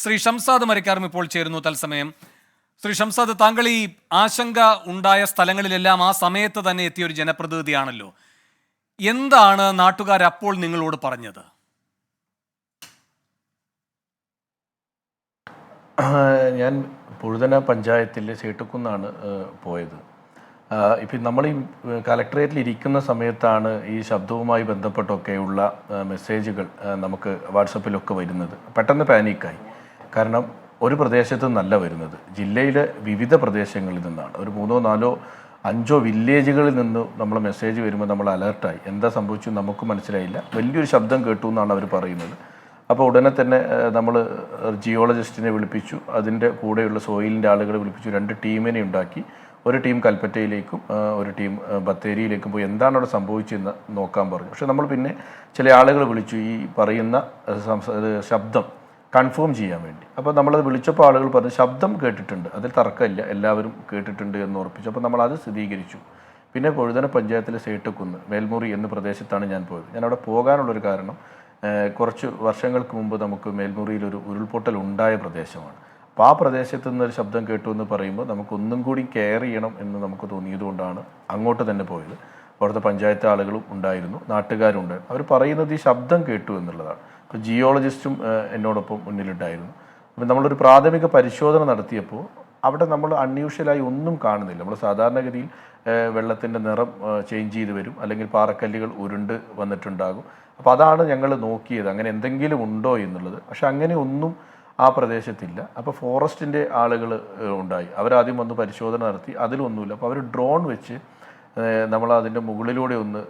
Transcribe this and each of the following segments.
ശ്രീ ഷംസാദ് മരക്കാറും ഇപ്പോൾ ചേരുന്നു തത്സമയം. ശ്രീ ഷംസാദ്, താങ്കൾ ഈ ആശങ്ക ഉണ്ടായ സ്ഥലങ്ങളിലെല്ലാം ആ സമയത്ത് തന്നെ എത്തിയ ഒരു ജനപ്രതിനിധിയാണല്ലോ. എന്താണ് നാട്ടുകാർ അപ്പോൾ നിങ്ങളോട് പറഞ്ഞത്? ഞാൻ പുഴുതന പഞ്ചായത്തിൽ ചേട്ടുക്കുന്നാണ് പോയത്. ഇപ്പം നമ്മൾ ഈ കലക്ടറേറ്റിൽ ഇരിക്കുന്ന സമയത്താണ് ഈ ശബ്ദവുമായി ബന്ധപ്പെട്ടൊക്കെയുള്ള മെസ്സേജുകൾ നമുക്ക് വാട്സപ്പിലൊക്കെ വരുന്നത്. പെട്ടെന്ന് പാനിക്കായി. കാരണം ഒരു പ്രദേശത്തു നിന്നല്ല വരുന്നത്, ജില്ലയിലെ വിവിധ പ്രദേശങ്ങളിൽ നിന്നാണ്. ഒരു 3, 4, 5 വില്ലേജുകളിൽ നിന്ന് നമ്മൾ മെസ്സേജ് വരുമ്പോൾ നമ്മൾ അലർട്ടായി. എന്താ സംഭവിച്ചു നമുക്ക് മനസ്സിലായില്ല. വലിയൊരു ശബ്ദം കേട്ടു എന്നാണ് അവർ പറയുന്നത്. അപ്പോൾ ഉടനെ തന്നെ നമ്മൾ ജിയോളജിസ്റ്റിനെ വിളിപ്പിച്ചു, അതിൻ്റെ കൂടെയുള്ള സോയിലിൻ്റെ ആളുകളെ വിളിപ്പിച്ചു. 2 ടീമിനെ ഉണ്ടാക്കി. ഒരു ടീം കൽപ്പറ്റയിലേക്കും ഒരു ടീം ബത്തേരിയിലേക്കും പോയി എന്താണ് അവിടെ സംഭവിച്ചതെന്ന് നോക്കാൻ പറഞ്ഞു. പക്ഷെ നമ്മൾ പിന്നെ ചില ആളുകൾ വിളിച്ചു ഈ പറയുന്ന ശബ്ദം കൺഫേം ചെയ്യാൻ വേണ്ടി. അപ്പോൾ നമ്മളത് വിളിച്ചപ്പോൾ ആളുകൾ പറഞ്ഞു ശബ്ദം കേട്ടിട്ടുണ്ട്, അതിൽ തർക്കമില്ല, എല്ലാവരും കേട്ടിട്ടുണ്ട് എന്ന് ഉറപ്പിച്ചു. അപ്പോൾ നമ്മളത് സ്ഥിരീകരിച്ചു. പിന്നെ പുഴുതന പഞ്ചായത്തിലെ സേട്ടുക്കുന്ന് മേൽമുറി എന്ന പ്രദേശത്താണ് ഞാൻ പോയത്. ഞാൻ അവിടെ പോകാനുള്ളൊരു കാരണം, കുറച്ച് വർഷങ്ങൾക്ക് മുമ്പ് നമുക്ക് മേൽമുറിയിലൊരു ഉരുൾപൊട്ടൽ ഉണ്ടായ പ്രദേശമാണ്. അപ്പോൾ ആ പ്രദേശത്ത് നിന്നൊരു ശബ്ദം കേട്ടു എന്ന് പറയുമ്പോൾ നമുക്കൊന്നും കൂടി കെയർ ചെയ്യണം എന്ന് നമുക്ക് തോന്നിയതുകൊണ്ടാണ് അങ്ങോട്ട് തന്നെ പോയത്. അവിടുത്തെ പഞ്ചായത്ത് ആളുകളും ഉണ്ടായിരുന്നു, നാട്ടുകാരുണ്ടായിരുന്നു. അവർ പറയുന്നത് ഈ ശബ്ദം കേട്ടു എന്നുള്ളതാണ്. അപ്പോൾ ജിയോളജിസ്റ്റും എന്നോടൊപ്പം മുന്നിലുണ്ടായിരുന്നു. അപ്പം നമ്മളൊരു പ്രാഥമിക പരിശോധന നടത്തിയപ്പോൾ അവിടെ നമ്മൾ അൺയൂഷ്വലായി ഒന്നും കാണുന്നില്ല. നമ്മൾ സാധാരണഗതിയിൽ വെള്ളത്തിൻ്റെ നിറം ചേഞ്ച് ചെയ്ത് വരും, അല്ലെങ്കിൽ പാറക്കല്ലുകൾ ഉരുണ്ട് വന്നിട്ടുണ്ടാകും. അപ്പോൾ അതാണ് ഞങ്ങൾ നോക്കിയത്, അങ്ങനെ എന്തെങ്കിലും ഉണ്ടോ എന്നുള്ളത്. പക്ഷെ അങ്ങനെ ഒന്നും ആ പ്രദേശത്തില്ല. അപ്പോൾ ഫോറസ്റ്റിൻ്റെ ആളുകൾ ഉണ്ടായി. അവരാദ്യം വന്ന് പരിശോധന നടത്തി, അതിലൊന്നുമില്ല. അപ്പോൾ അവർ ഡ്രോൺ വെച്ച് നമ്മൾ അതിൻ്റെ മുകളിലൂടെ ഒന്ന്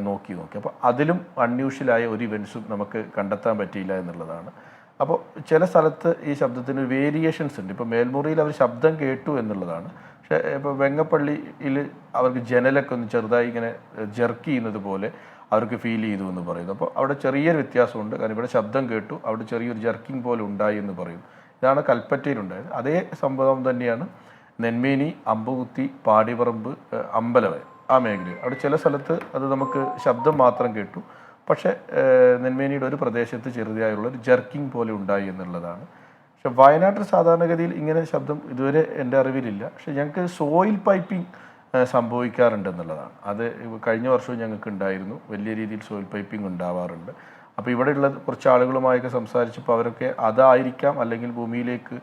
നോക്കി. അപ്പോൾ അതിലും അൺയൂഷ്വലായ ഒരു ഇവൻസും നമുക്ക് കണ്ടെത്താൻ പറ്റിയില്ല എന്നുള്ളതാണ്. അപ്പോൾ ചില സ്ഥലത്ത് ഈ ശബ്ദത്തിന് വേരിയേഷൻസ് ഉണ്ട്. ഇപ്പോൾ മേൽമുറിയിൽ അവർ ശബ്ദം കേട്ടു എന്നുള്ളതാണ്. പക്ഷേ ഇപ്പോൾ വെങ്ങപ്പള്ളിയിൽ അവർക്ക് ജനലൊക്കെ ഒന്ന് ചെറുതായി ഇങ്ങനെ ജെർക്ക് ചെയ്യുന്നത് പോലെ അവർക്ക് ഫീൽ ചെയ്തു എന്ന് പറയുന്നു. അപ്പോൾ അവിടെ ചെറിയൊരു വ്യത്യാസമുണ്ട്. കാരണം ഇവിടെ ശബ്ദം കേട്ടു, അവിടെ ചെറിയൊരു ജർക്കിംഗ് പോലെ ഉണ്ടായി എന്ന് പറയുന്നു. ഇതാണ് കൽപ്പറ്റയിലുണ്ടായത്. അതേ സംഭവം തന്നെയാണ് നെന്മേനി, അമ്പുകുത്തി, പാടിപറമ്പ്, അമ്പലവയൽ ആ മേഖലയിൽ. അവിടെ ചില സ്ഥലത്ത് അത് നമുക്ക് ശബ്ദം മാത്രം കേട്ടു, പക്ഷേ നെന്മേനിയുടെ ഒരു പ്രദേശത്ത് ചെറുതായുള്ളൊരു ജർക്കിംഗ് പോലെ ഉണ്ടായി എന്നുള്ളതാണ്. പക്ഷെ വയനാട്ടിൽ സാധാരണഗതിയിൽ ഇങ്ങനെ ശബ്ദം ഇതുവരെ എൻ്റെ അറിവിലില്ല. പക്ഷെ ഞങ്ങൾക്ക് സോയിൽ പൈപ്പിംഗ് സംഭവിക്കാറുണ്ടെന്നുള്ളതാണ്. അത് കഴിഞ്ഞ വർഷവും ഞങ്ങൾക്ക് ഉണ്ടായിരുന്നു. വലിയ രീതിയിൽ സോയിൽ പൈപ്പിംഗ് ഉണ്ടാവാറുണ്ട്. അപ്പോൾ ഇവിടെയുള്ള കുറച്ച് ആളുകളുമായൊക്കെ സംസാരിച്ചപ്പോൾ അവരൊക്കെ അതായിരിക്കാം, അല്ലെങ്കിൽ ഭൂമിയിലേക്ക്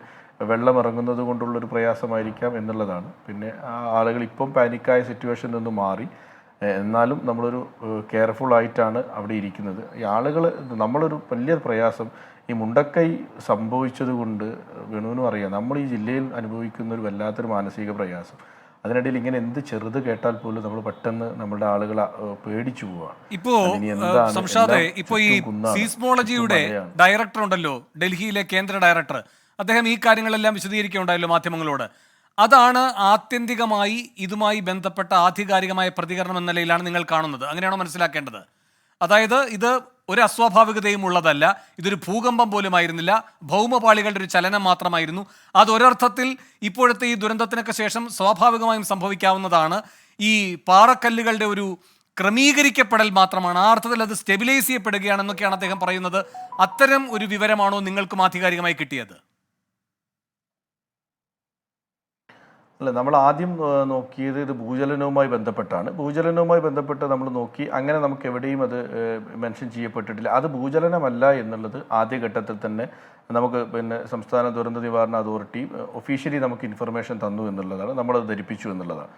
വെള്ളം ഇറങ്ങുന്നത് കൊണ്ടുള്ളൊരു പ്രയാസമായിരിക്കാം എന്നുള്ളതാണ്. പിന്നെ ആളുകൾ ഇപ്പം പാനിക്കായ സിറ്റുവേഷനിൽ നിന്ന് മാറി. എന്നാലും നമ്മളൊരു കെയർഫുൾ ആയിട്ടാണ് അവിടെ ഇരിക്കുന്നത്. ഈ ആളുകൾ നമ്മളൊരു വലിയ പ്രയാസം ഈ മുണ്ടക്കൈ സംഭവിച്ചത് കൊണ്ട് വേണുവിനും അറിയാം, നമ്മൾ ഈ ജില്ലയിൽ അനുഭവിക്കുന്ന ഒരു വല്ലാത്തൊരു മാനസിക പ്രയാസം. അതിനിടയിൽ ഇങ്ങനെ എന്ത് ചെറുത് കേട്ടാൽ പോലും നമ്മൾ പെട്ടെന്ന് നമ്മുടെ ആളുകൾ പേടിച്ചു പോവാണ്. ഇപ്പോ ഈ സീസ്മോളജിയുടെ ഡയറക്ടർ ഉണ്ടല്ലോ, ഡൽഹിയിലെ കേന്ദ്ര ഡയറക്ടർ, അദ്ദേഹം ഈ കാര്യങ്ങളെല്ലാം വിശദീകരിക്കുകയുണ്ടായല്ലോ മാധ്യമങ്ങളോട്. അതാണ് ആത്യന്തികമായി ഇതുമായി ബന്ധപ്പെട്ട ആധികാരികമായ പ്രതികരണം എന്ന നിലയിലാണ് നിങ്ങൾ കാണുന്നത്. അങ്ങനെയാണോ മനസ്സിലാക്കേണ്ടത്? അതായത് ഇത് ഒരു അസ്വാഭാവികതയും ഉള്ളതല്ല, ഇതൊരു ഭൂകമ്പം പോലും ആയിരുന്നില്ല, ഭൗമപാളികളുടെ ഒരു ചലനം മാത്രമായിരുന്നു. അതൊരർത്ഥത്തിൽ ഇപ്പോഴത്തെ ഈ ദുരന്തത്തിനൊക്കെ ശേഷം സ്വാഭാവികമായും സംഭവിക്കാവുന്നതാണ്. ഈ പാറക്കല്ലുകളുടെ ഒരു ക്രമീകരിക്കപ്പെടൽ മാത്രമാണ്, ആ അർത്ഥത്തിൽ അത് സ്റ്റെബിലൈസ് ചെയ്യപ്പെടുകയാണെന്നൊക്കെയാണ് അദ്ദേഹം പറയുന്നത്. അത്തരം ഒരു വിവരമാണോ നിങ്ങൾക്കും ആധികാരികമായി കിട്ടിയത്? അല്ല, നമ്മൾ ആദ്യം നോക്കിയത് ഇത് ഭൂചലനവുമായി ബന്ധപ്പെട്ടാണ്. ഭൂചലനവുമായി ബന്ധപ്പെട്ട് നമ്മൾ നോക്കി, അങ്ങനെ നമുക്ക് എവിടെയും അത് മെൻഷൻ ചെയ്യപ്പെട്ടിട്ടില്ല. അത് ഭൂചലനമല്ല എന്നുള്ളത് ആദ്യഘട്ടത്തിൽ തന്നെ നമുക്ക് പിന്നെ സംസ്ഥാന ദുരന്ത നിവാരണ അതോറിറ്റി ഒഫീഷ്യലി നമുക്ക് ഇൻഫർമേഷൻ തന്നു എന്നുള്ളതാണ്, നമ്മളത് ധരിപ്പിച്ചു എന്നുള്ളതാണ്.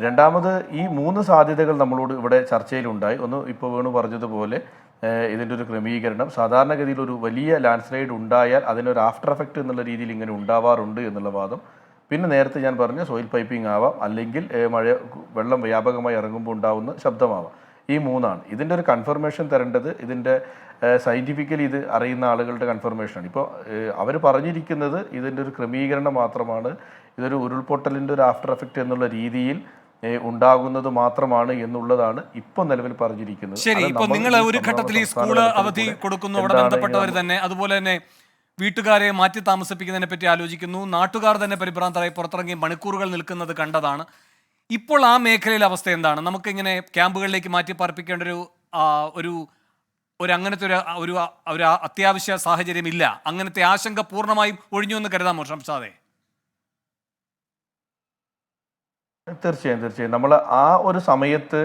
രണ്ടാമത് ഈ 3 സാധ്യതകൾ നമ്മളോട് ഇവിടെ ചർച്ചയിലുണ്ടായി. ഒന്ന് ഇപ്പോൾ വേണു പറഞ്ഞതുപോലെ ഇതിൻ്റെ ഒരു ക്രമീകരണം, സാധാരണഗതിയിൽ ഒരു വലിയ ലാൻഡ് സ്ലൈഡ് ഉണ്ടായാൽ അതിനൊരു ആഫ്റ്റർ എഫക്റ്റ് എന്നുള്ള രീതിയിൽ ഇങ്ങനെ ഉണ്ടാവാറുണ്ട് എന്നുള്ള വാദം. പിന്നെ നേരത്തെ ഞാൻ പറഞ്ഞ സോയിൽ പൈപ്പിംഗ് ആവാം, അല്ലെങ്കിൽ വെള്ളം വ്യാപകമായി ഇറങ്ങുമ്പോൾ ഉണ്ടാവുന്ന ശബ്ദമാവാം. ഈ 3ആണ്. ഇതിൻ്റെ ഒരു കൺഫർമേഷൻ തരേണ്ടത് ഇതിൻ്റെ സയൻറ്റിഫിക്കലി ഇത് അറിയുന്ന ആളുകളുടെ കൺഫർമേഷനാണ്. ഇപ്പോൾ അവർ പറഞ്ഞിരിക്കുന്നത് ഇതിൻ്റെ ഒരു ക്രമീകരണം മാത്രമാണ്, ഇതൊരു ഉരുൾപൊട്ടലിൻ്റെ ഒരു ആഫ്റ്റർ എഫക്റ്റ് എന്നുള്ള രീതിയിൽ ഉണ്ടാകുന്നത് മാത്രമാണ് എന്നുള്ളതാണ് ഇപ്പോൾ നിലവിൽ പറഞ്ഞിരിക്കുന്നത്. ശരി, ഇപ്പോൾ നിങ്ങൾ ഒരു ഘട്ടത്തിൽ ഈ സ്കൂൾ അവധി കൊടുക്കുന്നു, അവിടെ ബന്ധപ്പെട്ടവർ തന്നെ, അതുപോലെ തന്നെ വീട്ടുകാരെ മാറ്റി താമസിപ്പിക്കുന്നതിനെ പറ്റി ആലോചിക്കുന്നു. നാട്ടുകാർ തന്നെ പരിഭ്രാന്തരായി പുറത്തിറങ്ങി മണിക്കൂറുകൾ നിൽക്കുന്നത് കണ്ടതാണ്. ഇപ്പോൾ ആ മേഖലയിലെ അവസ്ഥ എന്താണ്? നമുക്കിങ്ങനെ ക്യാമ്പുകളിലേക്ക് മാറ്റി പാർപ്പിക്കേണ്ട ഒരു അങ്ങനത്തെ ഒരു ഒരു അത്യാവശ്യ സാഹചര്യം ഇല്ല, അങ്ങനത്തെ ആശങ്ക പൂർണ്ണമായും ഒഴിഞ്ഞു എന്ന് കരുതാമോ ഷംസാദെ? തീർച്ചയായും നമ്മൾ ആ ഒരു സമയത്ത്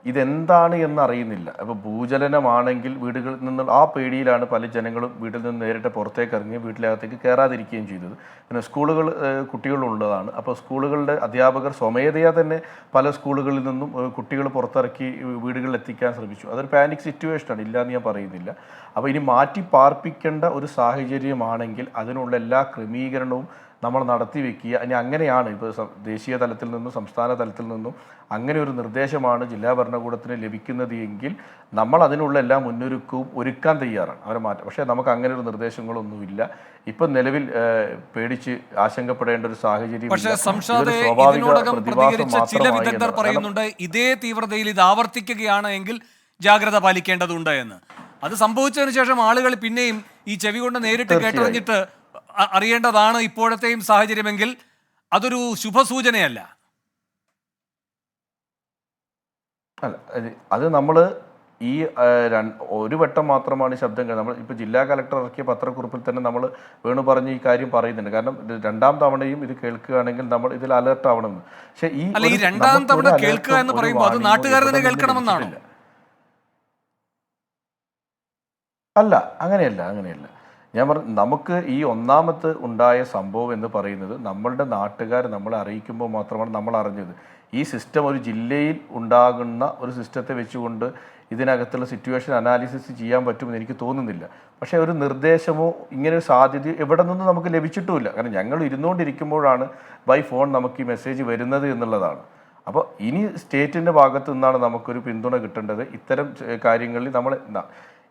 ഇതെന്താണ് എന്നറിയുന്നില്ല. അപ്പോൾ ഭൂചലനമാണെങ്കിൽ വീടുകളിൽ നിന്ന് ആ പേടിയിലാണ് പല ജനങ്ങളും വീട്ടിൽ നിന്ന് നേരിട്ട് പുറത്തേക്ക് ഇറങ്ങി വീട്ടിനകത്തേക്ക് കയറാതിരിക്കുകയും ചെയ്തത്. പിന്നെ സ്കൂളുകൾ കുട്ടികളുള്ളതാണ്. അപ്പോൾ സ്കൂളുകളുടെ അധ്യാപകർ സ്വമേധയാ തന്നെ പല സ്കൂളുകളിൽ നിന്നും കുട്ടികൾ പുറത്തിറക്കി വീടുകളിൽ എത്തിക്കാൻ ശ്രമിച്ചു. അതൊരു പാനിക് സിറ്റുവേഷനാണ്, ഇല്ലയെന്ന് ഞാൻ പറയുന്നില്ല. അപ്പോൾ ഇനി മാറ്റി പാർപ്പിക്കേണ്ട ഒരു സാഹചര്യമാണെങ്കിൽ അതിനുള്ള എല്ലാ ക്രമീകരണവും നമ്മൾ നടത്തി വെക്കുക. ഇനി അങ്ങനെയാണ് ഇപ്പോൾ ദേശീയ തലത്തിൽ നിന്നും സംസ്ഥാന തലത്തിൽ നിന്നും അങ്ങനെ ഒരു നിർദ്ദേശമാണ് ജില്ലാ ഭരണകൂടത്തിന് ലഭിക്കുന്നത് എങ്കിൽ നമ്മൾ അതിനുള്ള എല്ലാ മുന്നൊരുക്കവും ഒരുക്കാൻ തയ്യാറാണ്, അവരെ മാറ്റാം. പക്ഷേ നമുക്ക് അങ്ങനെ ഒരു നിർദ്ദേശങ്ങളൊന്നുമില്ല. ഇപ്പം നിലവിൽ പേടിച്ച് ആശങ്കപ്പെടേണ്ട ഒരു സാഹചര്യം. പക്ഷേ സംശാദെ, ഇതിനോടകം പ്രതികരിച്ച ചില വിദഗ്ധർ പറയുന്നുണ്ട് ഇതേ തീവ്രതയിൽ ഇത് ആവർത്തിക്കുകയാണ് എങ്കിൽ ജാഗ്രത പാലിക്കേണ്ടതുണ്ട് എന്ന്. അത് സംഭവിച്ചതിന് ശേഷം ആളുകൾ പിന്നെയും ഈ ചെവി കൊണ്ട് നേരിട്ട് കേട്ടറിഞ്ഞിട്ട് അറിയേണ്ടതാണ് ഇപ്പോഴത്തെയും സാഹചര്യമെങ്കിൽ അതൊരു ശുഭസൂചനയല്ല. അല്ല, അത് നമ്മൾ ഈ ഒരു വട്ടം മാത്രമാണ് ഈ ശബ്ദം കേൾക്കുന്നത്. നമ്മൾ ഇപ്പോൾ ജില്ലാ കലക്ടർ ഇറക്കിയ പത്രക്കുറിപ്പിൽ തന്നെ നമ്മൾ വേണു പറഞ്ഞ് ഈ കാര്യം പറയുന്നുണ്ട്. കാരണം രണ്ടാം തവണയും ഇത് കേൾക്കുകയാണെങ്കിൽ നമ്മൾ ഇതിൽ അലർട്ട് ആവണമെന്ന്. പക്ഷേ ഈ രണ്ടാം തവണ കേൾക്കുക എന്ന് പറയുമ്പോൾ അത് നാട്ടുകാർ തന്നെ കേൾക്കണമെന്നാണ്. അല്ല, അങ്ങനെയല്ല. ഞാൻ പറഞ്ഞു, നമുക്ക് ഈ ഒന്നാമത്തെ ഉണ്ടായ സംഭവം എന്ന് പറയുന്നത് നമ്മളുടെ നാട്ടുകാർ നമ്മളെ അറിയിക്കുമ്പോൾ മാത്രമാണ് നമ്മൾ അറിഞ്ഞത്. ഈ സിസ്റ്റം ഒരു ജില്ലയിൽ ഉണ്ടാകുന്ന ഒരു സിസ്റ്റത്തെ വെച്ചുകൊണ്ട് ഇതിനകത്തുള്ള സിറ്റുവേഷൻ അനാലിസിസ് ചെയ്യാൻ പറ്റുമെന്ന് എനിക്ക് തോന്നുന്നില്ല. പക്ഷേ ഒരു നിർദ്ദേശമോ ഇങ്ങനെ ഒരു സാധ്യത എവിടെ നിന്നും നമുക്ക് ലഭിച്ചിട്ടുമില്ല. കാരണം ഞങ്ങൾ ഇരുന്നുകൊണ്ടിരിക്കുമ്പോഴാണ് ബൈ ഫോൺ നമുക്ക് ഈ മെസ്സേജ് വരുന്നത് എന്നുള്ളതാണ്. അപ്പോൾ ഇനി സ്റ്റേറ്റിൻ്റെ ഭാഗത്തു നിന്നാണ് നമുക്കൊരു പിന്തുണ കിട്ടേണ്ടത്. ഇത്തരം കാര്യങ്ങളിൽ നമ്മൾ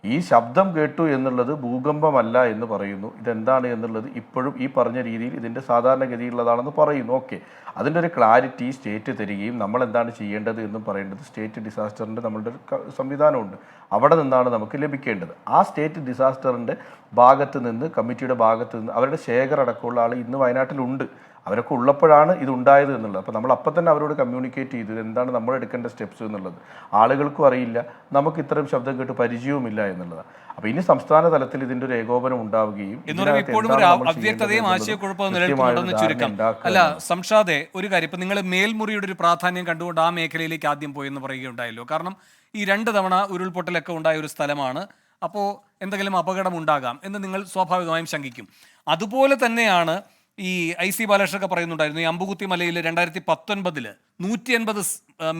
ഈ ശബ്ദം കേട്ടു എന്നുള്ളത് ഭൂകമ്പമല്ല എന്ന് പറയുന്നു. ഇതെന്താണ് എന്നുള്ളത് ഇപ്പോഴും ഈ പറഞ്ഞ രീതിയിൽ ഇതിൻ്റെ സാധാരണഗതിയുള്ളതാണെന്ന് പറയുന്നു. ഓക്കെ, അതിൻ്റെ ഒരു ക്ലാരിറ്റി സ്റ്റേറ്റ് തരികയും നമ്മൾ എന്താണ് ചെയ്യേണ്ടത് എന്നും പറയേണ്ടത് സ്റ്റേറ്റ് ഡിസാസ്റ്ററിൻ്റെ നമ്മളുടെ ഒരു സംവിധാനമുണ്ട്, അവിടെ നിന്നാണ് നമുക്ക് ലഭിക്കേണ്ടത്. ആ സ്റ്റേറ്റ് ഡിസാസ്റ്ററിൻ്റെ ഭാഗത്ത് നിന്ന്, കമ്മിറ്റിയുടെ ഭാഗത്ത് നിന്ന്, അവരുടെ ശേഖർ അടക്കമുള്ള ആൾ ഇന്ന് വയനാട്ടിലുണ്ട്. അവരൊക്കെ ഉള്ളപ്പോഴാണ് ഇതുണ്ടായത് എന്നുള്ളത്. അപ്പോൾ നമ്മൾ അപ്പം തന്നെ അവരോട് കമ്മ്യൂണിക്കേറ്റ് ചെയ്തു എന്താണ് നമ്മൾ എടുക്കേണ്ട സ്റ്റെപ്സ് എന്നുള്ളത്. ആളുകൾക്കും അറിയില്ല, നമുക്ക് ഇത്തരം ശബ്ദം കേട്ട് പരിചയവുമില്ല എന്നുള്ളതാണ്. അപ്പോൾ ഇനി സംസ്ഥാന തലത്തിൽ ഇതിൻ്റെ ഒരു ഏകോപനം ഉണ്ടാവുകയും അവ്യക്തതയും ആശയക്കുഴപ്പവും നിലനിൽക്കുന്നുണ്ടെന്ന് ചുരുക്കം. അല്ല സംഷാദെ, ഒരു കാര്യം, ഇപ്പം നിങ്ങൾ മേൽമുറിയുടെ ഒരു പ്രാധാന്യം കണ്ടുകൊണ്ട് ആ മേഖലയിലേക്ക് ആദ്യം പോയെന്ന് പറയുകയുണ്ടായല്ലോ. കാരണം ഈ 2 തവണ ഉരുൾപൊട്ടലൊക്കെ ഉണ്ടായ ഒരു സ്ഥലമാണ്. അപ്പോൾ എന്തെങ്കിലും അപകടം ഉണ്ടാകാം എന്ന് നിങ്ങൾ സ്വാഭാവികമായും ശങ്കിക്കും. അതുപോലെ തന്നെയാണ് ഈ IC ബാലകൃഷ്ണൊക്കെ പറയുന്നുണ്ടായിരുന്നു, ഈ അമ്പുകുത്തി മലയിൽ 2019 180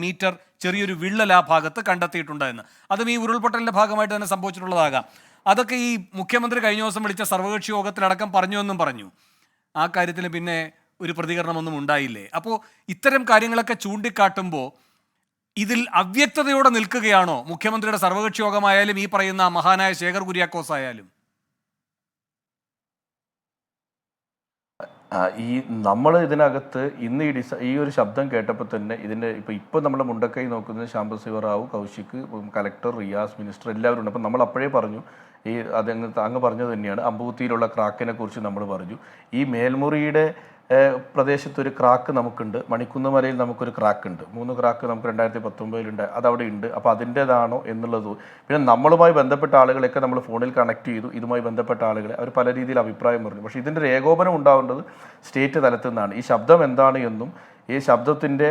മീറ്റർ ചെറിയൊരു വിള്ളൽ ആ ഭാഗത്ത് കണ്ടെത്തിയിട്ടുണ്ട് എന്ന്. അതും ഈ ഉരുൾപൊട്ടലിൻ്റെ ഭാഗമായിട്ട് തന്നെ സംഭവിച്ചിട്ടുള്ളതാകാം. അതൊക്കെ ഈ മുഖ്യമന്ത്രി കഴിഞ്ഞ ദിവസം വിളിച്ച സർവകക്ഷി യോഗത്തിലടക്കം പറഞ്ഞുവെന്നും പറഞ്ഞു. ആ കാര്യത്തിൽ പിന്നെ ഒരു പ്രതികരണമൊന്നും ഉണ്ടായില്ലേ? അപ്പോൾ ഇത്തരം കാര്യങ്ങളൊക്കെ ചൂണ്ടിക്കാട്ടുമ്പോൾ ഇതിൽ അവ്യക്തതയോടെ നിൽക്കുകയാണോ മുഖ്യമന്ത്രിയുടെ സർവകക്ഷി യോഗമായാലും ഈ പറയുന്ന മഹാനായ ശേഖർ കുര്യാക്കോസ് ആയാലും? ഈ നമ്മൾ ഇതിനകത്ത് ഇന്ന് ഈ ഒരു ശബ്ദം കേട്ടപ്പോൾ തന്നെ ഇതിൻ്റെ ഇപ്പോൾ നമ്മൾ മുണ്ടക്കൈ നോക്കുന്നത് ശാംബശിവ റാവു, കൗശിക്, കലക്ടർ, റിയാസ്, മിനിസ്റ്റർ എല്ലാവരും ഉണ്ട്. അപ്പം നമ്മൾ അപ്പോഴേ പറഞ്ഞു, അങ്ങ് പറഞ്ഞത് തന്നെയാണ്, അമ്പൂത്തിയിലുള്ള ക്രാക്കിനെ കുറിച്ച് നമ്മൾ പറഞ്ഞു. ഈ മേൽമുറിയുടെ പ്രദേശത്തൊരു ക്രാക്ക് നമുക്കുണ്ട്, മണിക്കുന്നമലയിൽ നമുക്കൊരു ക്രാക്ക് ഉണ്ട്. 3 ക്രാക്ക് നമുക്ക് 2019 അതവിടെ ഉണ്ട്. അപ്പോൾ അതിൻ്റേതാണോ എന്നുള്ളത്. പിന്നെ നമ്മളുമായി ബന്ധപ്പെട്ട ആളുകളെയൊക്കെ നമ്മൾ ഫോണിൽ കണക്ട് ചെയ്തു, ഇതുമായി ബന്ധപ്പെട്ട ആളുകളെ അവർ പല രീതിയിൽ അഭിപ്രായം പറഞ്ഞു. പക്ഷേ ഇതിൻ്റെ ഒരു ഏകോപനം ഉണ്ടാവേണ്ടത് സ്റ്റേറ്റ് തലത്തിൽ നിന്നാണ്. ഈ ശബ്ദം എന്താണ് എന്നും ഈ ശബ്ദത്തിൻ്റെ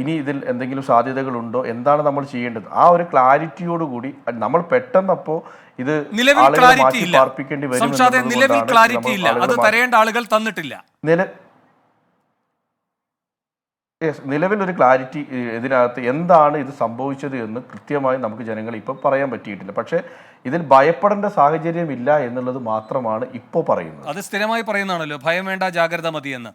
ഇനി ഇതിൽ എന്തെങ്കിലും സാധ്യതകളുണ്ടോ, എന്താണ് നമ്മൾ ചെയ്യേണ്ടത്, ആ ഒരു ക്ലാരിറ്റിയോടുകൂടി നമ്മൾ പെട്ടെന്നപ്പോൾ ഇത് പാർപ്പിക്കേണ്ടി വരും. അത് തരേണ്ട ആളുകൾ തന്നിട്ടില്ല. നിലവിലൊരു ക്ലാരിറ്റി ഇതിനകത്ത് എന്താണ് ഇത് സംഭവിച്ചത് എന്ന് കൃത്യമായി നമുക്ക് ജനങ്ങൾ ഇപ്പം പറയാൻ പറ്റിയിട്ടില്ല. പക്ഷേ ഇതിൽ ഭയപ്പെടേണ്ട സാഹചര്യമില്ല എന്നുള്ളത് മാത്രമാണ് ഇപ്പോൾ പറയുന്നത്. അത് സ്ഥിരമായി പറയുന്നതാണല്ലോ, ഭയം വേണ്ട ജാഗ്രത മതിയെന്ന്.